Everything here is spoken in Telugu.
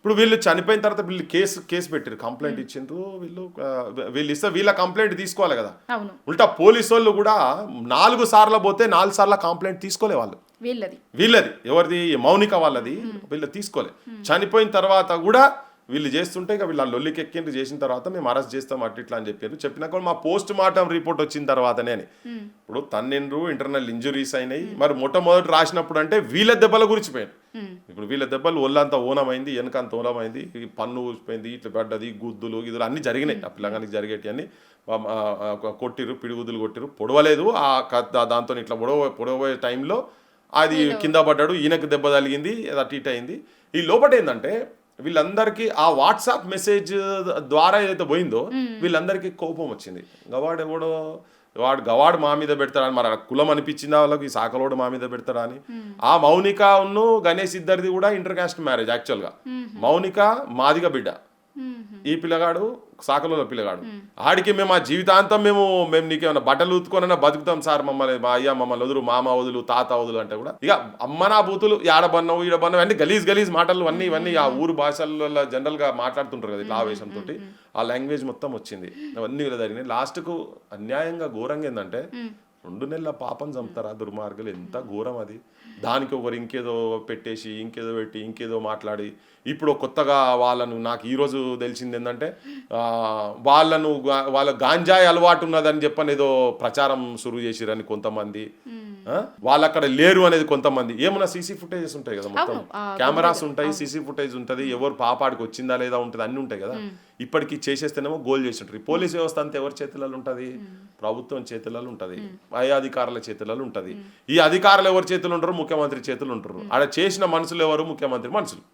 ఇప్పుడు వీళ్ళు చనిపోయిన తర్వాత వీళ్ళు కేసు పెట్టారు, కంప్లైంట్ ఇచ్చిండ్రు. వీళ్ళు ఇస్తే వీళ్ళ కంప్లైంట్ తీసుకోవాలి కదా. ఉల్టా పోలీసు వాళ్ళు కూడా 4 సార్లు పోతే 4 సార్లు కంప్లైంట్ తీసుకోలే వాళ్ళు. వీళ్ళది ఎవరిది, మౌనిక వాళ్ళది, వీళ్ళు తీసుకోలే. చనిపోయిన తర్వాత కూడా వీళ్ళు చేస్తుంటే ఇక వీళ్ళు లొల్లికి ఎక్కిండ్రు. చేసిన తర్వాత మేము అరెస్ట్ చేస్తాం ఇట్లా అని చెప్పారు. చెప్పినాక మా పోస్ట్ మార్టం రిపోర్ట్ వచ్చిన తర్వాతనే ఇప్పుడు తన్నిండ్రు, ఇంటర్నల్ ఇంజురీస్ అయినాయి. మరి మొట్టమొదటి రాసినప్పుడు అంటే వీళ్ళ దెబ్బల గురించి పోయాడు. ఇప్పుడు వీళ్ళ దెబ్బలు ఒళ్ళంతా ఓనమైంది, వెనకంత ఓనమైంది, పన్ను ఊసిపోయింది, ఇట్లా పడ్డది, గుద్దులు గిద్దులు అన్ని జరిగినాయి. ఆ పిల్లగానికి జరిగేటి అన్ని కొట్టిరు, పిడిగుద్దులు కొట్టిరు. పొడవలేదు దాంతో ఇట్లా పొడవబోయే టైంలో అది కింద పడ్డాడు, ఈయనకు దెబ్బ తగిలింది, అటు ఇటు అయింది. ఈ లోపల ఏంటంటే వీళ్ళందరికీ ఆ వాట్సాప్ మెసేజ్ ద్వారా ఏదైతే పోయిందో వీళ్ళందరికీ కోపం వచ్చింది. గవాడు మా మీద పెడతాడని, మరి కులం అనిపించిందా వాళ్ళకి, ఈ సాకలోడు మా మీద పెడతాడా అని. ఆ మౌనిక గణేష్ ఇద్దరిది కూడా ఇంటర్ కాస్ట్ మ్యారేజ్. యాక్చువల్గా మౌనిక మాదిగ బిడ్డ, ఈ పిల్లగాడు సాకలో పిల్లగాడు. ఆడికి మేము ఆ జీవితాంతం మేము నీకేమన్నా బట్టలు ఉతుకోనన్నా బతుకుతాం సార్, మమ్మల్ని వదులు, మామ వదులు, తాత వదులు అంటే కూడా ఇక అమ్మనా బూతులు, ఆడబన్నావు ఈడబన్నావు అన్ని గలీజ్ మాటలు ఇవన్నీ ఆ ఊరు భాషల్లో జనరల్ గా మాట్లాడుతుంటారు కదా ఇట్లా ఆవేశంతో. ఆ లాంగ్వేజ్ మొత్తం వచ్చింది, అవన్నీ ఇలా జరిగినాయి. లాస్ట్కు అన్యాయంగా ఘోరంగా ఏంటంటే 2 నెలల పాపం చంపుతారా దుర్మార్గులు, ఎంత ఘోరం అది. దానికి ఒకరు ఇంకేదో పెట్టేసి ఇంకేదో పెట్టి ఇంకేదో మాట్లాడి ఇప్పుడు కొత్తగా వాళ్ళను, నాకు ఈరోజు తెలిసింది ఏంటంటే వాళ్ళ గాంజాయి అలవాటు ఉన్నదని చెప్పని ఏదో ప్రచారం సురువు చేసిరని కొంతమంది, వాళ్ళు అక్కడ లేరు అనేది కొంతమంది. ఏమన్నా సీసీ ఫుటేజెస్ ఉంటాయి కదా, మొత్తం కెమెరాస్ ఉంటాయి, సీసీ ఫుటేజ్ ఉంటుంది, ఎవరు పాపాడికి వచ్చిందా లేదా ఉంటుంది, అన్ని ఉంటాయి కదా. ఇప్పటికీ చేసేస్తేనేమో గోల్ చేసి ఉంటారు. పోలీస్ వ్యవస్థ అంతా ఎవరి చేతులలో ఉంటుంది, ప్రభుత్వం చేతులలో ఉంటుంది, పై అధికారుల చేతులలో ఉంటుంది. ఈ అధికారులు ఎవరి చేతులు ఉంటారు, ముఖ్యమంత్రి చేతులు ఉంటారు. ఆడ చేసిన మనుషులు ఎవరు, ముఖ్యమంత్రి మనుషులు.